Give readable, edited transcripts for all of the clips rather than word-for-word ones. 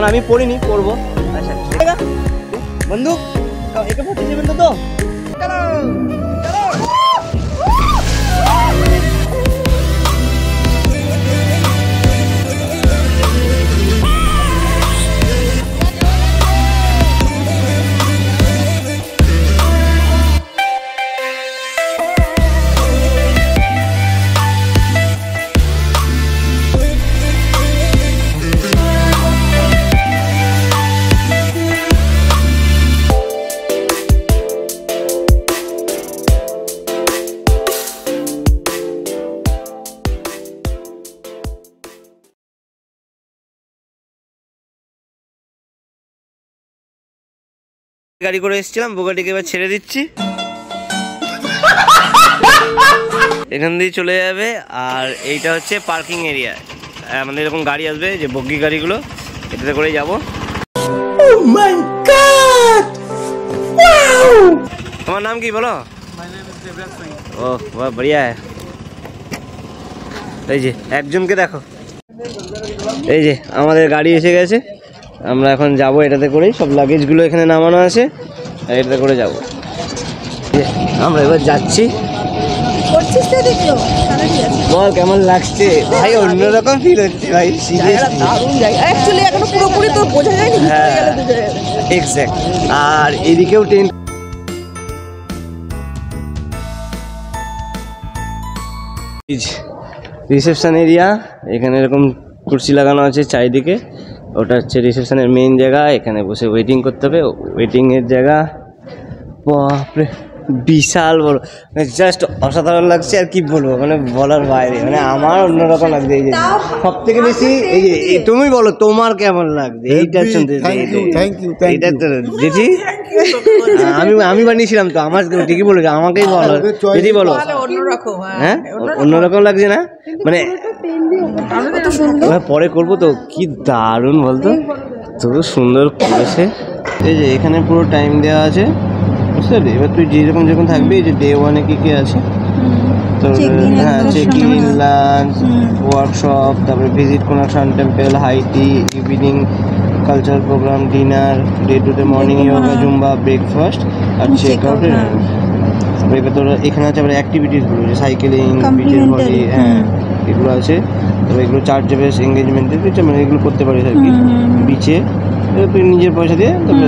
কারণ আমি পড়িনি, পড়বো। আচ্ছা বন্ধু একে পড়তে দেবেন তো? গাড়ি করে এসেছিলাম, বোগাটিকে এবার ছেড়ে দিচ্ছি, এখান দিয়ে চলে যাবে। আর এইটা হচ্ছে পার্কিং এরিয়া, আমাদের এরকম গাড়ি আসবে যে বগি গাড়িগুলো, এটাতে করে যাবো। তোমার নাম কি বলো? ও বাহ বড়িয়া। এই যে একজনকে দেখো, এই যে আমাদের গাড়ি এসে গেছে, আমরা এখন যাব এটাতে করেই। সব লাগেজগুলো এখানে নামানো আছে, আর এটাতে করে যাব। আমরা এবার যাচ্ছি। বল কেমন লাগছে ভাই? অন্যরকম ফিল হচ্ছে ভাই, অ্যাকচুয়ালি এখনো পুরোপুরি তো বোঝা যায়নি। হ্যাঁ এক্স্যাক্ট। আর এদিকেও ট্রেন, রিসেপশন এরিয়া, এখানে এরকম কুর্সি লাগানো আছে চারিদিকে। ওটা হচ্ছে রিসেপশনের মেইন জায়গা, এখানে বসে ওয়েটিং করতে হবে, ওয়েটিংয়ের জায়গা। বাপরে বিশাল বড়, জাস্ট অসাধারণ লাগছে। আর কি বলবো, মানে বলার বাইরে, মানে আমার অন্যরকম লাগছে। এই যে সব থেকে বেশি, এই যে তুমি বলো তোমার কেমন লাগছে এইটা শুনতে? এইটা তো জেঠি আমি বানিয়েছিলাম তো, আমার ঠিকই বলেছো, আমাকেই বলো জেঠি বলো। হ্যাঁ অন্যরকম লাগছে না? মানে পরে করবো তো, কি দারুণ বলতো, তো সুন্দর করেছে। এই যে এখানে পুরো টাইম দেওয়া আছে, বুঝতে পারলি? এবার তুই যেরকম যখন থাকবি, এই যে ডে 1-এ কী কী আছে তো, হ্যাঁ চেক ইন, লাঞ্চ, ওয়ার্কশপ, তারপরে visit Konark temple, high tea, evening cultural programme, dinner, day 2-তে মর্নিং ইয়োগা, জুম্বা, ব্রেকফাস্ট আর চেক আউটের। এবার তোর এখানে আছে আবার অ্যাক্টিভিটিসগুলো, যে সাইকেলিং, বিচের ভলি, হ্যাঁ এগুলো আছে। তবে এগুলো চার্জেবেল এঙ্গেজমেন্টের, মানে এগুলো করতে পারিস আর কি বিচে, তুই নিজের পয়সা দিয়ে। তারপরে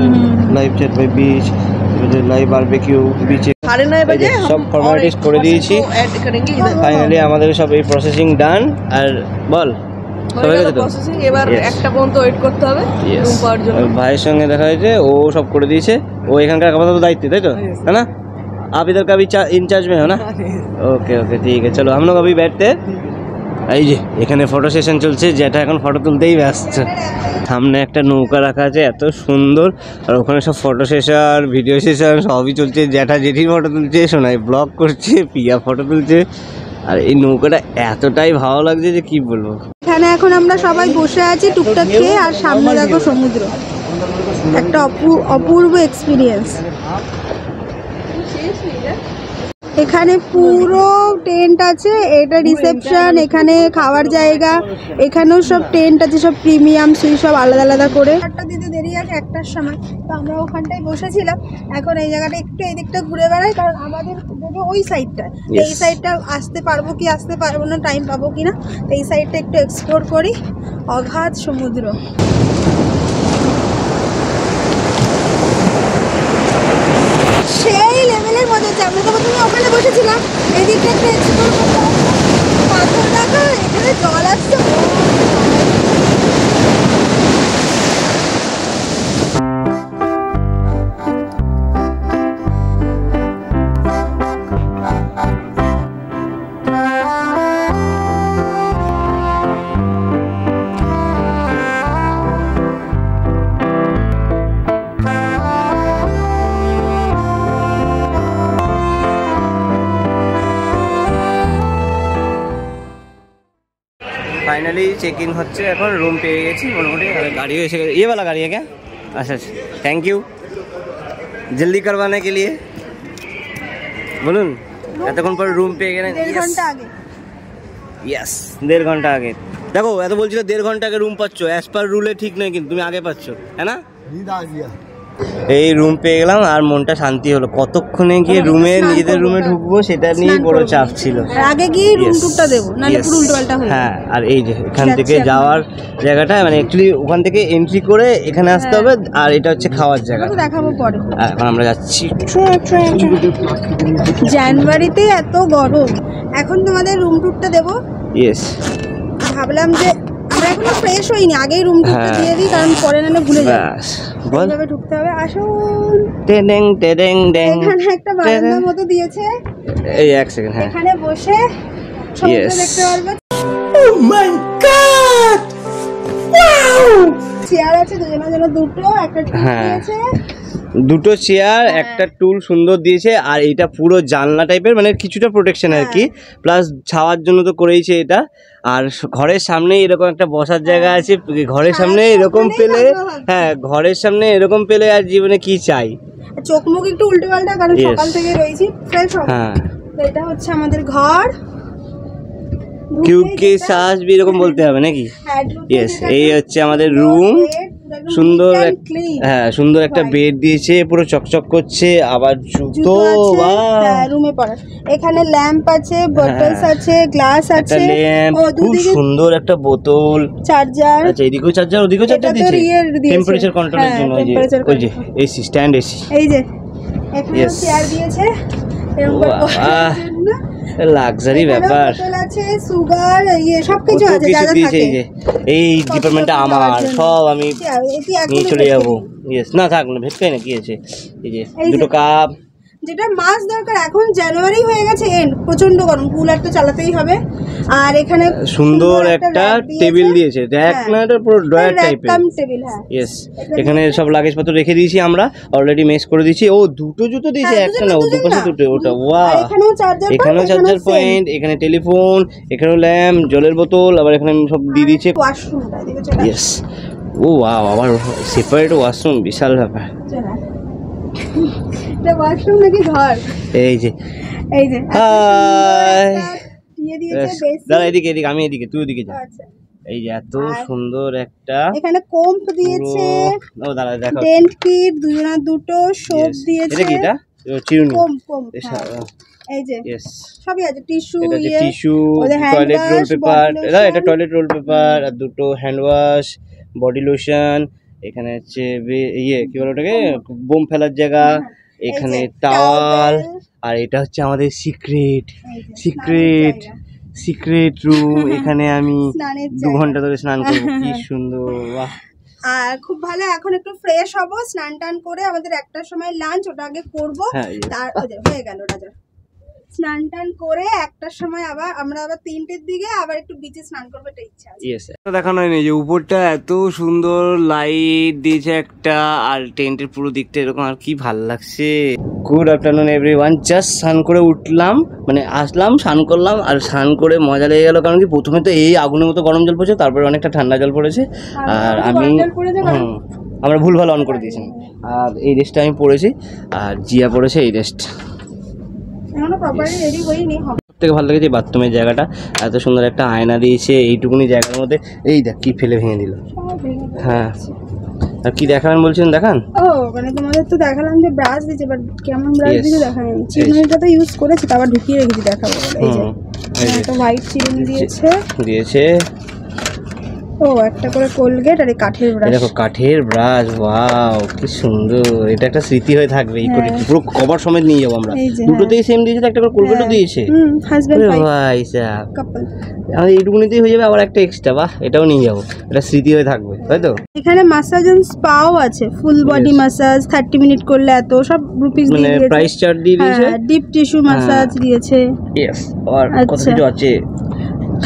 live chat by beach, live barbecue বিচে, সব ফর্মালিটিস করে দিয়েছি। ফাইনালি আমাদের সব এই প্রসেসিং ডান। আর বল সবাই গেছে তো, এবার একটা পর্যন্ত ওয়েট করতে হবে রুম পাওয়ার জন্য। ভাইয়ের সঙ্গে দেখা হয়েছে, ও সব করে দিয়েছে, ও এখানকার আপাতত দায়িত্বে, তাই তো? है ना? आप इधर का भी इंचार्ज में हो ना? ओके ओके ठीक है, चलो हम लोग अभी बैठते हैं। এই যে এখানে ফটো সেশন চলছে, যেটা এখন ফটো তুলতেই ব্যস্ত। সামনে একটা নৌকা রাখা আছে, এত সুন্দর। আর ওখানে সব ফটো সেশন, ভিডিও সেশন সবই চলছে। জ্যাঠা জেঠি ফটো তুলছে, সোনাই ব্লগ করছে, পিয়া ফটো তুলছে। আর এই নৌকাটা এতটাই ভালো লাগছে যে কি বলবো। এখানে এখন আমরা সবাই বসে আছি টুকটাক খেয়ে, আর সামনে দেখো সমুদ্র, একটা অপূর্ব এক্সপিরিয়েন্স। এখানে পুরো টেন্ট আছে, এটা রিসেপশন, এখানে খাওয়ার জায়গা, এখানেও সব টেন্ট আছে, সব প্রিমিয়াম সুই, সব আলাদা আলাদা করে। একটা দিতে দেরি আছে, 1টার সময়, তো আমরা ওখানটায় বসেছিলাম। এখন এই জায়গাটা একটু এই দিকটা ঘুরে বেড়াই, কারণ আমাদের ওই সাইডটা, এই সাইডটা আসতে পারবো কি আসতে পারবো না, টাইম পাবো কি না, তো এই সাইডটা একটু এক্সপ্লোর করি। অগাধ সমুদ্র, সেই লেভেলের মজা হচ্ছে। আমরা তো প্রথমে ওখানে বসেছিলাম, এদিকটা একটু এক্সপ্লোর করতে, পাথর দেখা, এখানে জল আসছে। फाइनली चेक इन होच्छे, এখন রুম পেয়ে গেছি মোটামুটি। আর গাড়িও এসে গেছে। ये वाला गाड़ी है क्या? अच्छा अच्छा, थैंक यू जल्दी करवाने के लिए। বলুন এতক্ষণ পর রুম পেয়ে গেলেন। 1.5 ঘন্টা আগে। यस 1.5 ঘন্টা আগে। দেখো এত বলছিল 1.5 ঘন্টা আগে রুম পাচ্ছ, অ্যাজ পার রুলে ঠিক নয় কিন্তু তুমি আগে পাচ্ছ, হ্যাঁ না? এই রুম পেয়ে গেলাম আর মনটা শান্তি হলো। কতক্ষণে গিয়ে রুমে নিজেদের রুমে ঢুকবো সেটা নিয়ে বড় চাপ ছিল। আগে গিয়ে রুম টুরটা দেবো, নালে পুরো উল্টোপাল্টা হয়ে যাবে। হ্যাঁ, আর এই যে এখান থেকে যাওয়ার জায়গাটা মানে অ্যাকচুয়ালি ওখান থেকে এন্ট্রি করে এখানে আসতে হবে, আর এটা হচ্ছে খাওয়ার জায়গা, দেখাবো পরে। এখন আমরা যাচ্ছি। জানুয়ারিতে এত গরম, এখন তোমাদের রুম টুরটা দেবো। ইয়েস, ভাবলাম যে আমরা এখনো ফ্রেশ হইনি, আগেই রুম টুরটা দিয়ে দিই, কারণ পরে নালে ভুলে যাই। বল কিভাবে ঢুকতে হবে। আসুন। টেডেং টেডেং ডেং। এখানে একটা বারান্দার মতো দিয়েছে, এই এক সেকেন্ড। হ্যাঁ, এখানে বসে সমুদ্র দেখতে পারবে। ও মাই গড, ওয়াও! চেয়ার আছে দুজনের জন্য, দুটো, একটা টুল দিয়েছে, দুটো চেয়ার, একটা টুল সুন্দর দিয়েছে। আর এটা পুরো জানলা টাইপের, মানে কিছুটা প্রোটেকশন আর কি, প্লাস ছাওয়ার জন্য তো করেইছে এটা। আর ঘরের সামনে এরকম একটা বসার জায়গা আছে, ঘরের সামনে এরকম পেলে, হ্যাঁ ঘরের সামনে এরকম পেলে আর জীবনে কি চাই। চোখ মুখ একটু উল্টে পাল্টা, কারণ সকাল থেকে রয়েছি ফ্রেশ হবে। হ্যাঁ, এটা হচ্ছে আমাদের ঘর। কিউকি সাজ বি এরকম বলতে হবে নাকি? ইয়েস, এই হচ্ছে আমাদের রুম। সুন্দর, হ্যাঁ সুন্দর একটা বেড দিয়েছে, পুরো চকচক করছে। আবার জুতো রুমে পড়া। এখানে ল্যাম্প আছে, বোতলস আছে, গ্লাস আছে, খুব সুন্দর একটা বোতল, চার্জার। আচ্ছা, এদিকেও চার্জার, ওদিকেও চার্জার দিয়েছে টেম্পারেচার কন্ট্রোলের জন্য। ওই যে এসি, স্ট্যান্ড এসি। এই যে এখানে চেয়ার দিয়েছে, লাক্সারি ব্যাপার। সুগার, সবকিছু আছে, যা যা থাকে। এই ডিপার্টমেন্টটা আমার, সব আমি নিয়ে চলে যাবো। ইয়েস, না থাক না, ভেটকাই না, কি আছে। এই যে দুটো কাপ, যেটা মাছ দরকার। এখন জানুয়ারি হয়ে গেছে এন্ড, প্রচন্ড গরম, কুলার তো চালাতেই হবে। আর এখানে সুন্দর একটা টেবিল দিয়েছে, র্যাক না, এটা পুরো ড্রয়ার টাইপের টেবিল। হ্যাঁ, ইয়েস, এখানে সব লাগেজ পত্র রেখে দিয়েছি আমরা, অলরেডি মেস করে দিয়েছি। ও দুটো জুতো দিয়েছে, একটা না, ও দুপাশে দুটো। ওটা ওয়াও, এখানেও চার্জার পয়েন্ট, এখানে টেলিফোন, এখানেও ল্যাম্প, জলের বোতল, আবার এখানে সব দিয়ে দিয়েছে। ইয়েস, ও ওয়াও, আবার সেপারেট ওয়াশরুম, বিশাল ব্যাপার। এটা ওয়াশরুম নাকি ঘর? এই যে হাই দিয়ে দিয়েছে। দাঁড়া, এদিকে আমি এদিকে, তুই ওদিকে যা। আচ্ছা, এই যে এত সুন্দর একটা, এখানে কম্প দিয়েছে। ও দাঁড়া, দেখো ডেন্ট কিট, দুজনের দুটো সোপ দিয়েছে। এটা কি? এটা চিরুনি, কম্প। এই যে সবই আছে, টিস্যু, টয়লেট রোল পেপার, এটা টয়লেট রোল পেপার, আর দুটো হ্যান্ড ওয়াশ, বডি লোশন। এখানে হচ্ছে ইয়ে কি বলে ওটাকে, বোম ফেলার জায়গা। এখানে টাওয়াল। আর এটা হচ্ছে আমাদের সিক্রেট রুম। এখানে আমি 2 ঘন্টা ধরে স্নান করবো, কি সুন্দর। আর খুব ভালো। এখন একটু ফ্রেশ হবো, স্নান টান করে আমাদের 1টার সময় লাঞ্চ, ওটা আগে করবো। তার হয়ে গেল রাজা, স্নান টান করে 1টার সময় আবার আমরা 3টের দিকে আবার একটু বিচে স্নান করবো, এটা ইচ্ছা আছে। ইয়েস, দেখানো হয়নি যে উপরটা এত সুন্দর লাইট দিয়েছে একটা, আর টেন্টের পুরো দিকটা এরকম, আর কি ভাল লাগছে। Good afternoon everyone. জাস্ট স্নান করে উঠলাম, মানে আসলাম, স্নান করলাম, আর স্নান করে মজা লেগে গেল। কারণ কি, প্রথমে তো এই আগুনের মতো গরম জল পড়েছে, তারপরে অনেকটা ঠান্ডা জল পড়েছে। আর আমি আমরা ভুলভাল অন করে দিয়েছিলাম। আর এই ড্রেসটা আমি পরেছি, আর জিয়া পরেছে এই ড্রেসটা। থেকে ভালো লেগেছে বাথরুমের জায়গাটা, এত সুন্দর একটা আয়না দিয়েছে এইটুকুনি জায়গার মধ্যে। এই দেখ কি ফেলে ভেঙে দিল। হ্যাঁ, আর কি দেখাবেন বলছেন? দেখান। ও মানে তোমাদের তো দেখালাম যে ব্রাশ দিয়েছে, বাট কেমন ব্রাশ দিয়েছে দেখাই নি। চিরুনিটা তো ইউজ করেছি, তারপর ঢুকিয়ে রেখেছি, দেখাবো। এই যে একটা হোয়াইট চিরুনি দিয়েছে। ও একটা করে কোলগেট, আর এই কাঠের ব্রাশ। দেখো কাঠের ব্রাশ, ওয়াও কি সুন্দর। এটা একটা স্মৃতি হয়ে থাকবে। এই করে পুরো কভার সমেত নিয়ে যাবো আমরা। দুটোতেই সেম দিয়েছে, একটা করে কোলগেটও দিয়েছে। হাজবেন্ড ওয়াইফ, ভাই সাহেব, কাপল। আমাদের এইটুকুনিতেই হয়ে যাবে, আবার একটা এক্সট্রা, বাহ, এটাও নিয়ে যাবো, এটা স্মৃতি হয়ে থাকবে, তাই তো। এখানে মাসাজ এন্ড স্পাও আছে, ফুল বডি মাসাজ 30 মিনিট করলে এত, সব রুপিস দিয়ে দিয়েছে, প্রাইস চার্ট দিয়ে দিয়েছে। ডিপ টিস্যু মাসাজ দিয়েছে। ইয়েস, আর কত কিছু আছে,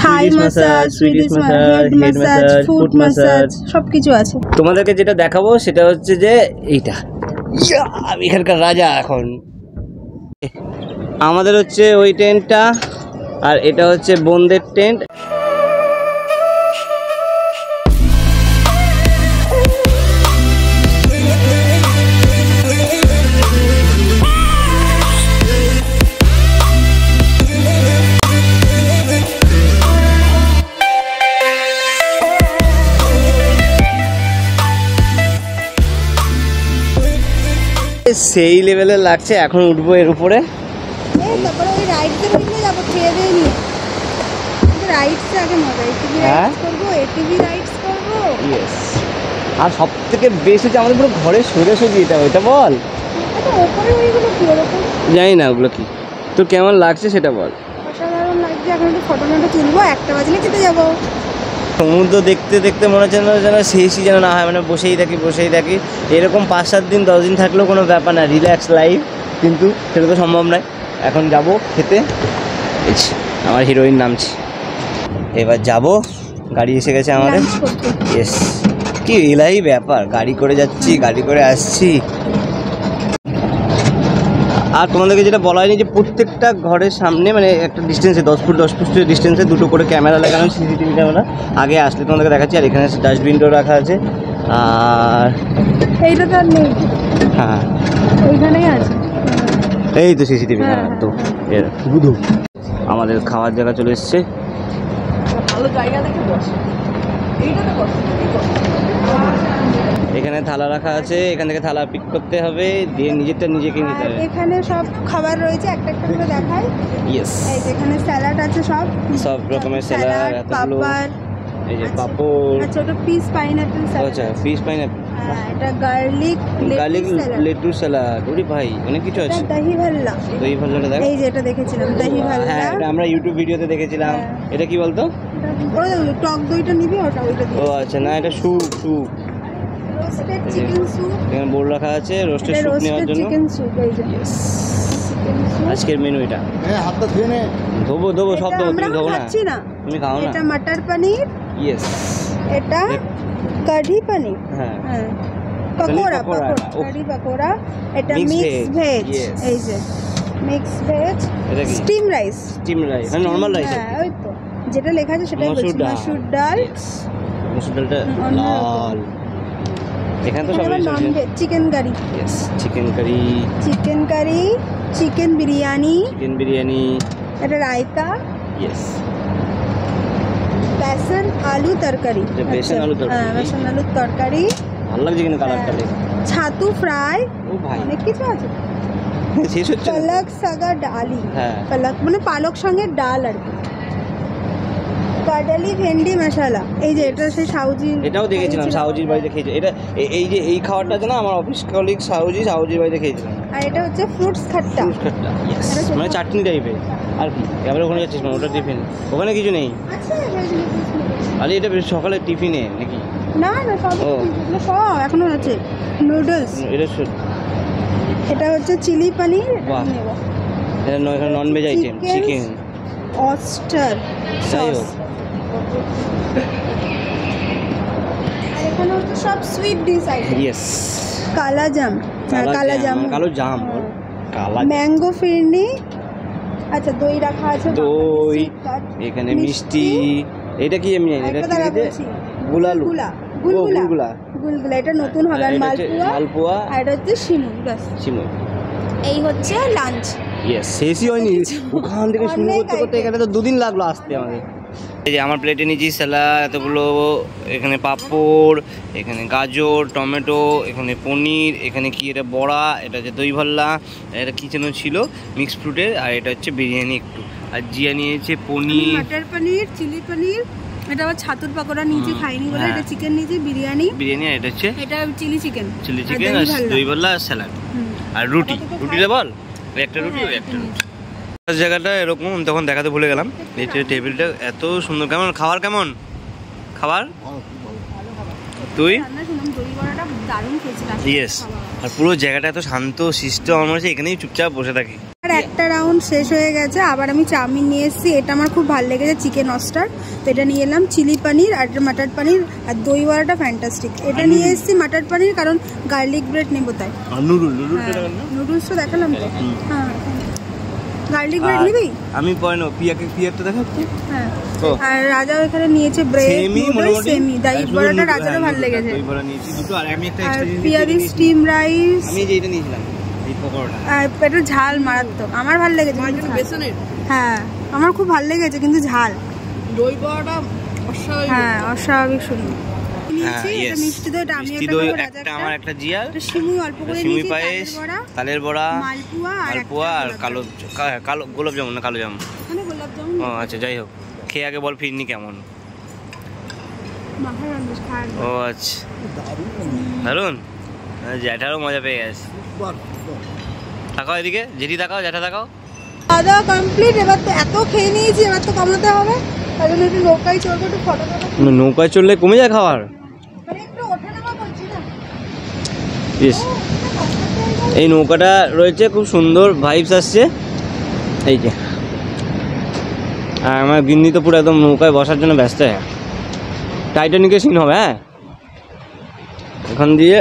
Thai massage, Swedish massage, head massage, foot massage, সবকিছু আছে। তোমাদেরকে যেটা দেখাবো সেটা হচ্ছে যে এইটা, আমি এখানকার রাজা এখন। আমাদের হচ্ছে ওই টেন্টটা, আর এটা হচ্ছে বোনদের টেন্ট। সেই লেভেলের লাগছে। এখন উঠবো এর উপরে। তারপরে ওই রাইডসে উঠলে যাবো, খেয়ে দিয়ে নিয়ে রাইডসে আগে মজা। এটিভি রাইডস করবো, এটিভি রাইডস করবো। ইয়েস। আর সব থেকে বেশি হচ্ছে আমাদের পুরো ঘরে সোজাসুজি এটা, ওইটা বল। ওপরে ওইগুলো কি ওরকম জানি না ওগুলো কি, তোর কেমন লাগছে সেটা বল। অসাধারণ লাগছে। এখন একটু ফটো ফটো তুলবো, 1টা বাজলে খেতে যাবো। সমুদ্র দেখতে দেখতে মনে হচ্ছে যেন শেষই যেন না হয়, মানে বসেই থাকি। এরকম 5-7 দিন 10 দিন থাকলেও কোনো ব্যাপার না, রিল্যাক্স লাইফ। কিন্তু সেটা তো সম্ভব নয়। এখন যাব খেতে। আমার হিরোইন নামছি, এবার যাব। গাড়ি এসে গেছে আমাদের। ইয়েস। কি এলাই ব্যাপার, গাড়ি করে যাচ্ছি, গাড়ি করে আসছি। আর তোমাদেরকে যেটা বলা হয়নি যে প্রত্যেকটা ঘরের সামনে মানে একটা ডিস্টেন্সে 10 ফুট ডিস্টেন্সে 2টো করে ক্যামেরা লাগানো, সিসিটিভি ক্যামেরা। আগে আসলে তোমাদেরকে দেখাচ্ছি। আর এখানে ডাস্টবিনটাও রাখা আছে। আর এইটা তো আর নেই, হ্যাঁ ওইখানেই আছে। এই তো সিসিটিভি। হ্যাঁ তো এর বুধু আমাদের খাওয়ার জায়গা চলে এসছে। ভালো জায়গা দেখে বস, এইটাতে বস। এখানে থালা রাখা আছে, এখান থেকে থালা পিক করতে হবে, দিয়ে নিজেরটা নিজেকে নিতে হবে। এখানে সব খাবার রয়েছে, একটা একটা করে দেখাই। ইয়েস। এই যে এখানে স্যালাড আছে, সব রকমের স্যালাড, পাপড়, এই যে পাপড়। আচ্ছা ওটা পিস পাইনাপল স্যালাড। আচ্ছা পিস পাইনাপল। এটা গার্লিক লেটুস স্যালাড। ওরে ভাই অনেক কিছু আছে। দহি ভাল্লা। দহি ভাল্লাটা দেখ। এই যে এটা দেখেছিলাম দহি ভাল্লা। হ্যাঁ এটা আমরা ইউটিউব ভিডিওতে দেখেছিলাম। এটা কি বলতো? ওই টক দইটা নিবি, ওইটা ও আচ্ছা, না এটা স্যুপ। Roasted chicken soup. এখানে বোর্ড রাখা আছে রোস্টেড স্যুপ নেওয়ার জন্য। চিকেন স্যুপ এই যে। ইয়েস। আজকের মেনু এটা। হ্যাঁ হাতটা ধুয়ে নে। ধোবো সব ধোবো, তুমি ধোবো না। তুমি খাও না। এটা মটর পনির। ইয়েস। এটা কাঠি পনির। হ্যাঁ পকোড়া কাঠি পকোড়া। এটা মিক্স ভেজ। এই যে মিক্স ভেজ। স্টিম রাইস মানে নরমাল রাইস। হ্যাঁ ওই তো যেটা লেখা আছে সেটাই বলছি। মসুর ডাল। মসুর ডালটা লাল। এখানে তো সব chicken curry. Yes chicken curry. Chicken biryani. এটা রায়তা। ইয়েস। বেসন আলু তরকারি। বেসন আলু তরকারি। ভালো লাগছে কিন্তু কালারটা দেখে। ছাতু ফ্রাই। ও ভাই অনেক কিছু আছে। শেষ হচ্ছে। পালক সাগা ডালি। হ্যাঁ পালক মানে পালক সঙ্গে ডাল আর কি। কাডালি ভেন্ডি মশলা। এই যে এটা সেই সাউজি। এটাও দেখেছিলাম, সাউজির বাড়িতে খেয়েছি। এটা এই যে এই খাবারটা আছে না, আমার অফিস কলিগ সাউজির বাড়িতে খেয়েছিলাম। আর এটা হচ্ছে ফ্রুটস খাট্টা। ইয়েস মানে চাটনি টাইপের। আর কি এবারে ওখানে যাচ্ছিস না, ওটা টিফিন। ওখানে কিছু নেই। আরে এটা সকালে টিফিনে নাকি? না সব এখনো আছে। নুডলস। এটা হচ্ছে চিলি পনির। বাহ, এটা non veg item. Chicken oyster sauce. আর এখানে হচ্ছে সব সুইট ডিশ আইটেম। ইয়েস। কালো জাম। ম্যাঙ্গো ফিরনি। আচ্ছা দই রাখা আছে। দই। এখানে মিষ্টি। এটা কি আমি জানি। এটা কি? গুলগুলা। এটা নতুন হবে। আর মালপোয়া। আর এটা হচ্ছে সিমুই। এই হচ্ছে লাঞ্চ। ইয়েস শেষই হয়নি, ওখান থেকে শুরু করতে এখানে তো 2 দিন লাগলো আসতে আমাদের। এই যে আমার প্লেটে নিয়েছি স্যালাড এতগুলো, এখানে পাঁপড়, এখানে গাজর, টমেটো, এখানে পনির, এখানে কি এটা বড়া, এটা হচ্ছে দই ভাল্লা, এটা কি যেন ছিল মিক্স ফ্রুটের, আর এটা হচ্ছে বিরিয়ানি একটু। আর জিয়া নিয়েছে পনির, মটর পনির, চিলি পনির। এটা আবার ছাতুর পকোড়া নিচে খাইনি বলে এটা চিকেন নিচে বিরিয়ানি। আর এটা হচ্ছে এটা চিলি চিকেন আর দই ভাল্লা আর স্যালাড আর রুটিটা বল। একটা রুটি একটা জায়গাটা এরকম তখন দেখাতে ভুলে গেলাম। টেবিলটা এত সুন্দর। কেমন খাবার? কেমন খাবার তুই? ইয়েস। আর পুরো জায়গাটা এত শান্ত শিষ্ট, আমার মনে হচ্ছে এখানেই চুপচাপ বসে থাকি। আর একটা রাউন্ড শেষ হয়ে গেছে, আবার আমি চাউমিন নিয়ে এসেছি। এটা আমার খুব ভালো লেগেছে, চিকেন অস্টার। তো এটা নিয়ে এলাম। চিলি পনির আর মটর পনির আর দই বড়াটা ফ্যান্টাস্টিক। এটা নিয়ে এসেছি মটর পনির, কারণ গার্লিক ব্রেড নেবো তাই। নুডলসটা দেখালাম তো। হ্যাঁ গার্লিক ব্রেড নিবি? আমি পয়নো পিয়ারটা দেখাচ্ছি। হ্যাঁ আর রাজাও এখানে নিয়েছে ব্রেড নুডলস সেমি। দই বড়াটা রাজারও ভালো লেগেছে। দই বড়া নিয়েছি দুটো। আর আমি একটা এক্সট্রা পিয়ারি স্টিম রাইস। আমি যেটা নিয়েছিলাম এই পকোড়াটা। আর এটা ঝাল মারাত্মক, আমার ভালো লেগেছে। বেসনের। হ্যাঁ আমার খুব ভালো লেগেছে কিন্তু ঝাল। দই বড়াটা অস্বাভাবিক। হ্যাঁ অস্বাভাবিক সুন্দর। নিয়েছি, yes। এটা মিষ্টি দই, এটা আমি মিষ্টি একটা দই খাবো, একটা আমার একটা জিয়ার, এটা সিমুই অল্প করে সিমুই নিয়েছি, পায়েস, তালের বড়া, মালপোয়া আর কালো কালো গোলাপ জামুন না কালো জামুন। মানে গোলাপ জামুন। ও আচ্ছা, যাই হোক, খেয়ে আগে বল ফিরনি কেমন। মাথায় রান্না খায়। ও আচ্ছা, দারুন, জ্যাঠারও মজা পেয়ে গেছে। তাকাও এদিকে, জেঠি তাকাও, জ্যাঠা তাকাও। খাওয়া দাওয়া কমপ্লিট, এবার তো এত খেয়ে নিয়েছি, এবার তো কমাতে হবে, তাই জন্য একটু নৌকায় চড়বো, একটু ফটো তোলা। নৌকায় চললে কমে যায় খাওয়ার। মানে একটু ওঠা নামা করছি না। ইস, এই নৌকাটা রয়েছে, খুব সুন্দর ভাইবস আসছে। এই যে, আর আমার গিন্নি তো পুরো একদম নৌকায় বসার জন্য ব্যস্ত। হ্যাঁ, টাইটানিকের সিন হবে। হ্যাঁ, এখান দিয়ে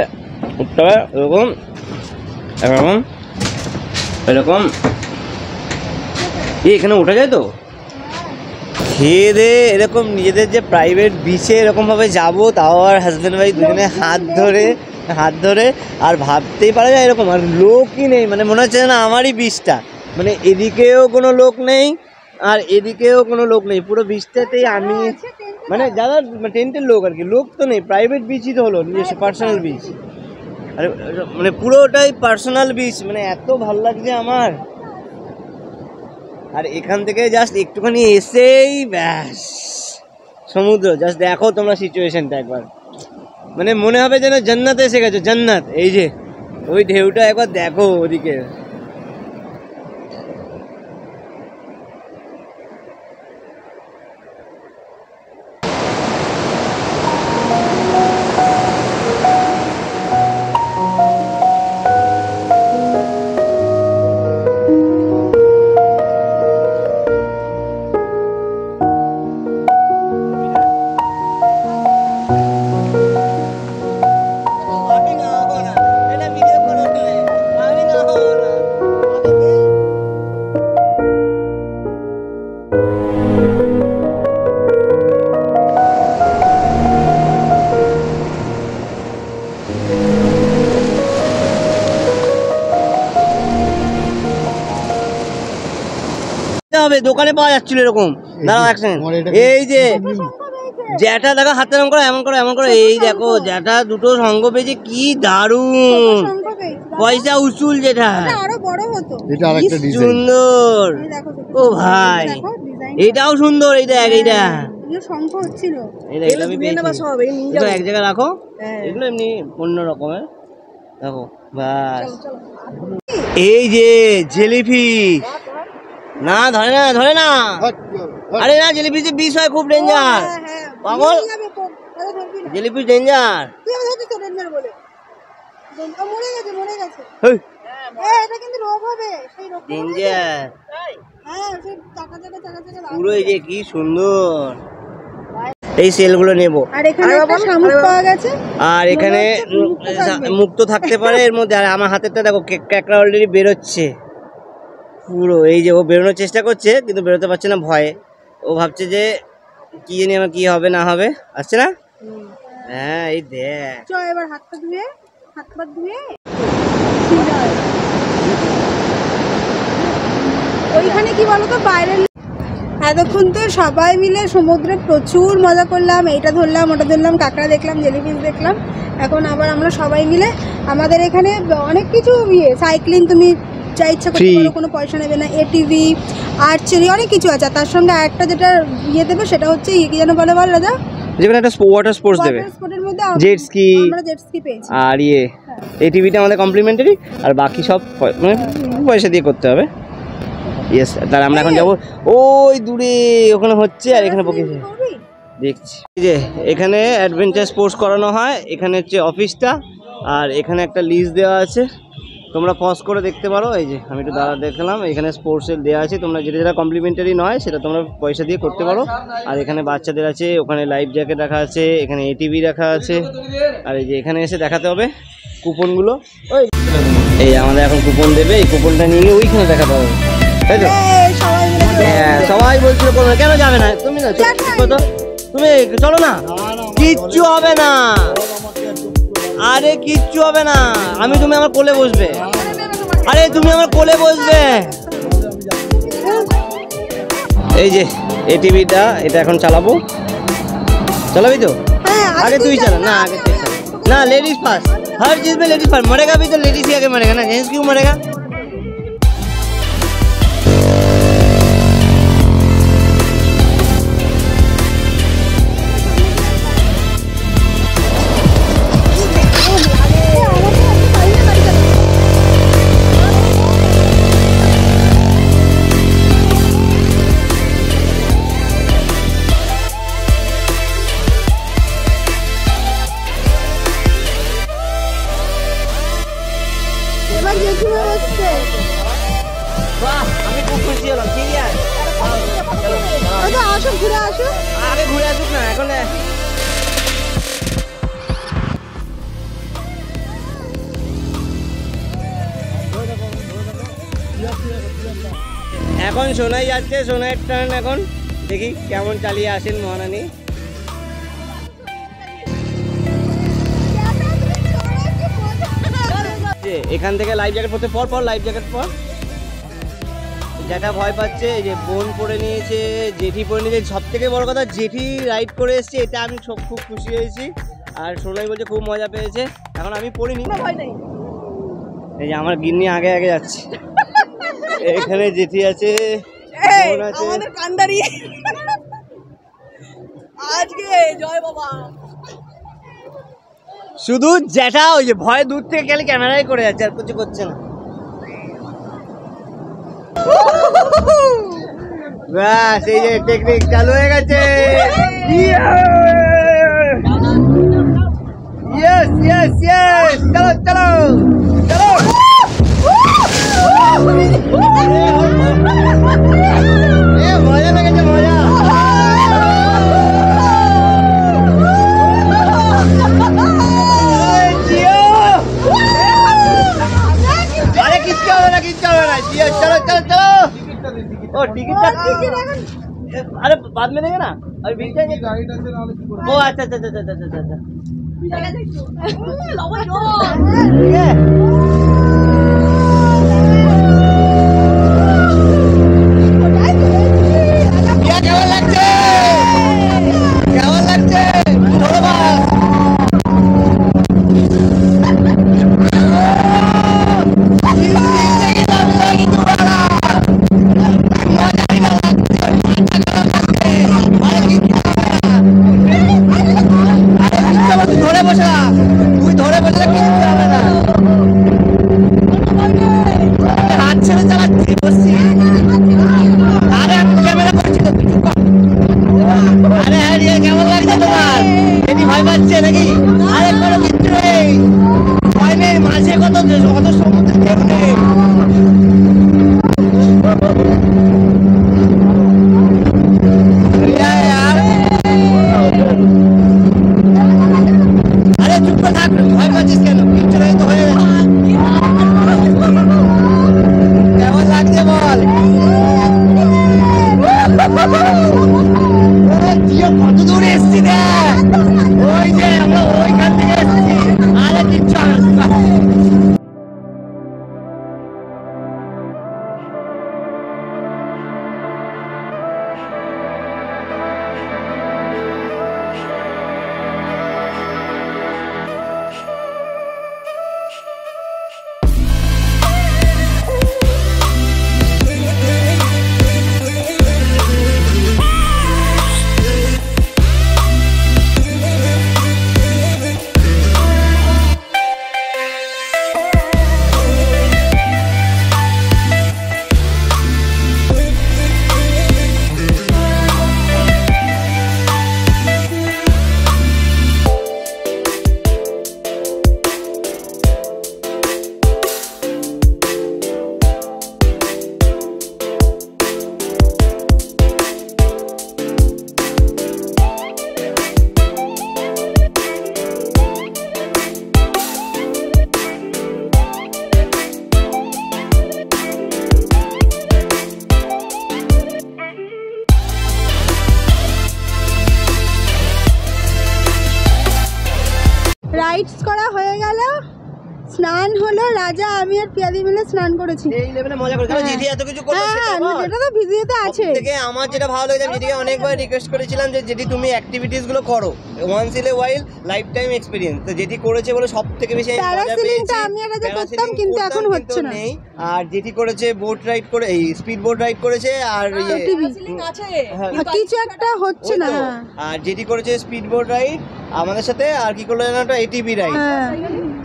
উঠতে হবে, এরকম এরকম এরকম। এখানে ওঠা যায় তো, খেয়ে দে এরকম নিজেদের যে প্রাইভেট বিচে এরকমভাবে যাবো, তাও আর হাজব্যান্ড ওয়াইফ দুজনে হাত ধরে আর ভাবতেই পারা যায় এরকম। আর লোকই নেই, মানে মনে হচ্ছে না আমারই বিচটা, মানে এদিকেও কোনো লোক নেই আর এদিকেও কোনো লোক নেই, পুরো বিচটাতেই আমি, মানে যারা টেন্টের লোক আর কি, লোক তো নেই, প্রাইভেট বিচই তো হলো, নিজস্ব পার্সোনাল বিচ। আরে মানে পুরোটাই পার্সোনাল বিচ, মানে এত ভালো লাগছে আমার। আর এখান থেকে জাস্ট একটুখানি এসেই ব্যাস সমুদ্র, জাস্ট দেখো তোমরা সিচুয়েশনটা একবার, মানে মনে হবে যেন জান্নাতে এসে গেছো, জান্নাত। এই যে ওই ঢেউটা একবার দেখো ওদিকে। হবে দোকানে পাওয়া যাচ্ছিল এরকম। দাঁড়াও এক সেকেন্ড, এই যে জ্যাঠা দেখো, হাতে এমন করো এমন করো এমন করো, এই দেখো জ্যাঠা দুটো সঙ্গ পেয়েছে, কি দারুন, পয়সা উসুল যেটা, আরো বড় হতো, কি সুন্দর। ও ভাই, এটাও সুন্দর, এই দেখ, এইটা শঙ্খ হচ্ছিল, এটা আমি পেয়েছি। এগুলো এক জায়গায় রাখো, এগুলো এমনি অন্য রকমের দেখো। বাস, এই যে জেলিফিশ, না ধরে না ধরে না, আরে না, জেলিফিশে বিষ হয়, খুব ডেঞ্জার পাগল, জেলিফিশ ডেঞ্জার। পুরো এই যে কি সুন্দর, এই সেলগুলো নেবো। আর এখানে একটা শামুক পাওয়া গেছে, আর এখানে মুক্ত থাকতে পারে এর মধ্যে। আর আমার হাতেরটা দেখো, ক্যাকড়া অলরেডি বেরোচ্ছে পুরো, এই যে ও বেরোনোর চেষ্টা করছে কিন্তু বেরোতে পারছে না ভয়ে, ও ভাবছে যে কি জানি আমার কি হবে না হবে, আসছে না। হ্যাঁ, এই দেখ, চল এবার হাত পা ধুয়ে ওইখানে কি বলতো, বাইরের এতক্ষণ তো সবাই মিলে সমুদ্রে প্রচুর মজা করলাম, এইটা ধরলাম ওটা ধরলাম, কাঁকড়া দেখলাম, জেলিফিশ দেখলাম। এখন আবার আমরা সবাই মিলে, আমাদের এখানে অনেক কিছু সাইক্লিং তুমি যা ইচ্ছা করতে পারো, কোনো পয়সা নেবে না, এটিভি, আর্চারি, অনেক কিছু আছে। তার সঙ্গে একটা যেটা দেবে সেটা হচ্ছে কি যেন বলে বল রাজা, যেখানে একটা ওয়াটার স্পোর্টস দেবে, স্পোর্টের মধ্যে জেট স্কি, আমরা জেট স্কি পেয়েছি। আর এটিভিটা আমাদের কমপ্লিমেন্টারি, আর বাকি সব মানে পয়সা দিয়ে করতে হবে। ইয়েস, তাহলে আমরা এখন যাবো ওই দূরে, ওখানে হচ্ছে আর এখানে বকেছে দেখছি। এই যে এখানে অ্যাডভেঞ্চার স্পোর্টস করানো হয়, এখানে হচ্ছে অফিসটা, আর এখানে একটা লিস্ট দেওয়া আছে, তোমরা পজ করে দেখতে পারো। এই যে আমি একটু দেখলাম, এখানে স্পোর্টসের দেওয়া আছে, তোমরা যেটা যেটা কমপ্লিমেন্টারি নয় সেটা তোমরা পয়সা দিয়ে করতে পারো। আর এখানে বাচ্চাদের আছে, ওখানে লাইফ জ্যাকেট রাখা আছে, এখানে এটিভি রাখা আছে। আর এই যে এখানে এসে দেখাতে হবে কুপনগুলো, ওই এই আমাদের এখন কুপন দেবে, এই কুপনটা নিয়ে গিয়ে ওইখানে দেখাতে হবে, তাই তো? হ্যাঁ, সবাই বলছিল কেন যাবে না, তুমি না তুমি চলো না, কিচ্ছু হবে না, আরে কিচ্ছু হবে না, তুমি আমার কোলে বসবে, আরে তুমি আমার কোলে বসবে। এই যে এটিভিটা, এটা এখন চালাবো, চালাবি তো? হ্যাঁ, आगे तू ही चला ना, आगे तू चला ना, लेडीज फर्स्ट, हर चीज में लेडीज फर्स्ट। मरेगा भी तो लेडीज ही आगे मरेगा ना, जेंट्स क्यों मरेगा? বাহ, আমি খুব খুশি হলাম। ঠিক আছে, আসো ঘুরে আসো, আগে ঘুরে আসুক না এখন। এখন সোনাই যাচ্ছে, সোনাইয়ের টার্ন। এখন দেখি কেমন চালিয়ে আসেন মহারানী। এখান থেকে লাইফ জ্যাকেট পরতে, পর লাইফ জ্যাকেট পর। যেটা ভয় পাচ্ছে, এই যে বোন পরে নিয়েছে, জেঠি পরে নিয়েছে। সব থেকে বড় কথা, জেঠি রাইড করে এসছে, এটা আমি খুব খুশি হয়েছি। আর সোনাই বলছে খুব মজা পেয়েছে। এখন আমি পড়িনি, এই যে আমার গিন্নি আগে আগে যাচ্ছে। এখানে জেঠি আছে, বোন আছে, আমাদের কান্দারি আজকে জয় বাবা। শুধু জ্যাঠা ওই যে ভয় দূর থেকে গেলে ক্যামেরাই করে যাচ্ছে, আর কিছু করছে না। ব্যাস, এই যে টেকনিক চালু হয়ে গেছে। ইয়েস ইয়েস ইয়েস, চলো চলো চলো। মজা লেগেছে, মজা। अरे किसका हो रहा, किसका हो रहा है? चलो चलो चलो। ओ टिकट, अरे बाद में देंगे ना, अभी बीच जाएंगे। ओ अच्छा अच्छा अच्छा अच्छा अच्छा अच्छा, ठीक है। কেমন লাগছে, কেমন লাগছে? স্নান হলো, রাজা আমি আর পিয়াদি মিলে স্নান করেছি। এই লেভেলে মজা করে কারণ জিতি এত কিছু করলো সেটা হ্যাঁ, বল। এটা তো ভিডিওতে আছে। থেকে আমার যেটা ভালো লাগে, আমি যেটিকে অনেকবার রিকোয়েস্ট করেছিলাম যে যেটি তুমি অ্যাক্টিভিটিস গুলো করো, once in a while lifetime experience, তো যেটি করেছে বলে সব থেকে বেশি আমি মজা প্যারাসিলিংটা পেয়েছি। আমি আর রাজা করতাম, প্যারাসিলিং কিন্তু করতাম, এখন কিন্তু হচ্ছে না। নেই। আর যেটি করেছে বোট রাইড করে, এই স্পিড বোট রাইড করেছে, আর হ্যাঁ, কিছু একটা হচ্ছে ওই না। তো। আর যেটি করেছে স্পিড বোট রাইড আমাদের সাথে, আর কি করলো জানো, একটা এটিভি রাইড। হ্যাঁ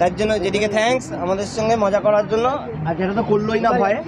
তার জন্য যেটিকে থ্যাঙ্কস আমাদের সঙ্গে মজা করার জন্য। আর যেটা তো করলোই না ভয়ে।